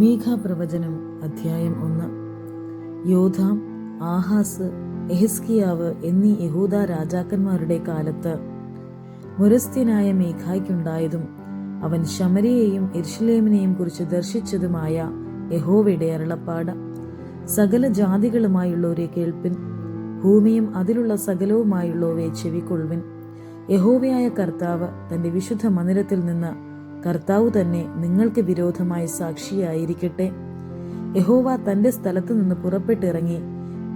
മീഖാപ്രവചനം അധ്യായം 1. യോഥാം, ആഹാസ്, എഹിസ്കിയാവ് എന്നീ യഹൂദ രാജാക്കന്മാരുടെ കാലത്ത് മുരസ്ത്യനായ മീഖായ്ക്കുണ്ടായതും അവൻ ശമര്യയെയും യെരൂശലേമിനെയും കുറിച്ച് ദർശിച്ചതുമായ യഹോവയുടെ അരുളപ്പാട്. സകല ജാതികളുമായുള്ളവരെ കേൾപ്പിൻ, ഭൂമിയും അതിലുള്ള സകലവുമായുള്ളവയെ ചെവിക്കൊള്ളുവിൻ. യഹോവയായ കർത്താവ് തന്റെ വിശുദ്ധ മന്ദിരത്തിൽ നിന്ന് കർത്താവ് തന്നെ നിങ്ങൾക്ക് വിരോധമായി സാക്ഷിയായിരിക്കട്ടെ. യഹോവ തന്റെ സ്ഥലത്തു നിന്ന് പുറപ്പെട്ടിറങ്ങി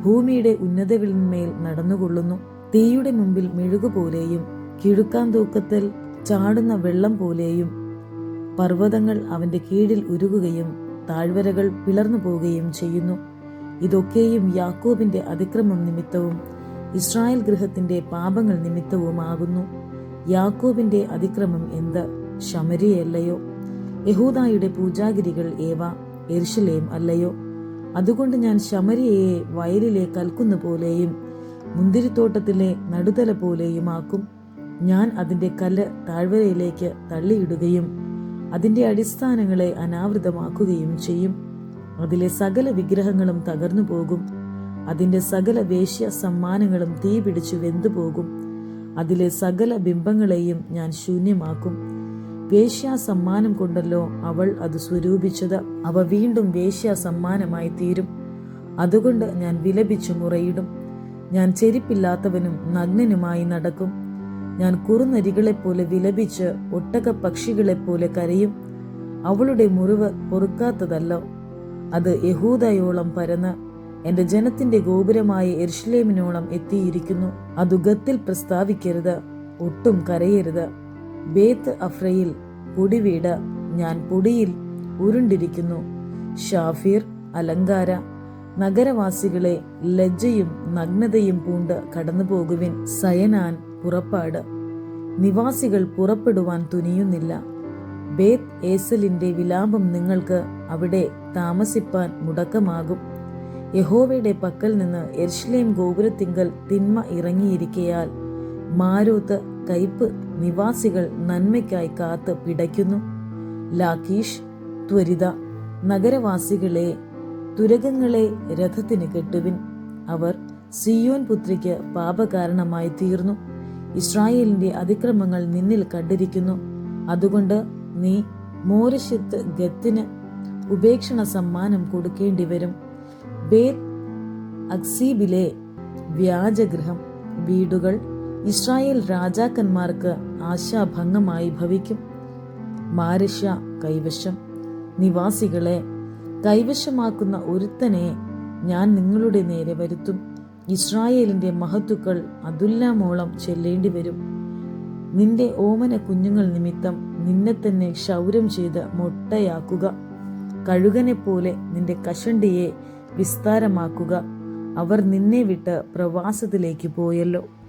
ഭൂമിയുടെ ഉന്നതകളിന്മേൽ നടന്നുകൊള്ളുന്നു. തീയുടെ മുമ്പിൽ മെഴുകുപോലെയും കിഴുക്കാന്തൂക്കത്തിൽ ചാടുന്ന വെള്ളം പോലെയും പർവ്വതങ്ങൾ അവന്റെ കീഴിൽ ഉരുകുകയും താഴ്വരകൾ പിളർന്നു പോവുകയും ചെയ്യുന്നു. ഇതൊക്കെയും യാക്കോബിന്റെ അതിക്രമം നിമിത്തവും ഇസ്രായേൽ ഗൃഹത്തിന്റെ പാപങ്ങൾ നിമിത്തവുമാകുന്നു. യാക്കോബിന്റെ അതിക്രമം എന്ത്? ശമര്യയല്ലയോ? യഹൂദായുടെ പൂജാഗിരികൾ ഏവ? യെരൂശലേം അല്ലയോ? അതുകൊണ്ട് ഞാൻ ശമര്യയെ വയലിലെ കൽക്കുന്ന് പോലെയും മുന്തിരിത്തോട്ടത്തിലെ നടുതല പോലെയുമാക്കും. ഞാൻ അതിന്റെ കല്ല് താഴ്വരയിലേക്ക് തള്ളിയിടുകയും അതിന്റെ അടിസ്ഥാനങ്ങളെ അനാവൃതമാക്കുകയും ചെയ്യും. അതിലെ സകല വിഗ്രഹങ്ങളും തകർന്നു പോകും. അതിന്റെ സകല വേശ്യ സമ്മാനങ്ങളും തീ പിടിച്ചു വെന്തുപോകും. അതിലെ സകല ബിംബങ്ങളെയും ഞാൻ ശൂന്യമാക്കും. വേശ്യാ സമ്മാനം കൊണ്ടല്ലോ അവൾ അത് സ്വരൂപിച്ചത്. അവ വീണ്ടും വേശ്യാ സമ്മാനമായി തീരും. അതുകൊണ്ട് ഞാൻ വിലപിച്ചു മുറയിടും. ഞാൻ ചെരിപ്പില്ലാത്തവനും നഗ്നനുമായി നടക്കും. ഞാൻ കുറുനരികളെപ്പോലെ വിലപിച്ച് ഒട്ടക പക്ഷികളെപ്പോലെ കരയും. അവളുടെ മുറിവ് പൊറുക്കാത്തതല്ലോ, അത് യഹൂദയോളം പരന്ന് എന്റെ ജനത്തിന്റെ ഗോപുരമായ യെരൂശലേമിനോളം എത്തിയിരിക്കുന്നു. അത് ഗത്തിൽ പ്രസ്താവിക്കരുത്, ഒട്ടും കരയരുത്. ബേത്ത് അഫ്രയിൽ പൊടിവീട്, ഞാൻ പൊടിയിൽ ഉരുണ്ടിരിക്കുന്നു. ഷാഫീർ, അലങ്കാര, നഗരവാസികളെ ലജ്ജയും നഗ്നതയും പൂണ്ട് കടന്നു പോകുവിൻ. സയനാൻ, പുറപ്പാട്, നിവാസികൾ പുറപ്പെടുവാൻ തുനിയുന്നില്ല. ബേത്ത് ഏസലിന്റെ വിലാപം നിങ്ങൾക്ക് അവിടെ താമസിപ്പാൻ മുടക്കമാകും. യഹോവയുടെ പക്കൽ നിന്ന് യെരൂശലേം ഗോപുരത്തിങ്കൽ തിന്മ ഇറങ്ങിയിരിക്കയാൽ മാരോത്ത് കയ്പ് നിവാസികൾ നന്മയ്ക്കായി കാത്ത് പിടയ്ക്കുന്നു. ലാക്കീഷ്, ത്വരിത, നഗരവാസികളെ തുരകങ്ങളെ രഥത്തിന് കെട്ടുവിൻ. അവർ സിയോൻ പുത്രിക്ക് പാപകാരണമായി തീർന്നു. ഇസ്രായേലിന്റെ അതിക്രമങ്ങൾ നിന്നിൽ കണ്ടിരിക്കുന്നു. അതുകൊണ്ട് നീ മോരശത്ത് ഗത്തിന് ഉപേക്ഷണ സമ്മാനം കൊടുക്കേണ്ടി വരും. ബേത്ത് അക്സീബിലെ വ്യാജഗൃഹം വീടുകൾ ഇസ്രായേൽ രാജാക്കന്മാർക്ക് ആശാഭംഗമായി ഭവിക്കും. മാരശ കൈവശം, നിവാസികളെ കൈവശമാക്കുന്ന ഒരുത്തനെ ഞാൻ നിങ്ങളുടെ നേരെ വരുത്തും. ഇസ്രായേലിന്റെ മഹത്തുക്കൾ അതുല്ലാമോളം ചെല്ലേണ്ടി വരും. നിന്റെ ഓമന കുഞ്ഞുങ്ങൾ നിമിത്തം നിന്നെ തന്നെ ക്ഷൗരം ചെയ്ത് മൊട്ടയാക്കുക. കഴുകനെ പോലെ നിന്റെ കഷണ്ടിയെ വിസ്താരമാക്കുക. അവർ നിന്നെ വിട്ട് പ്രവാസത്തിലേക്ക് പോയല്ലോ.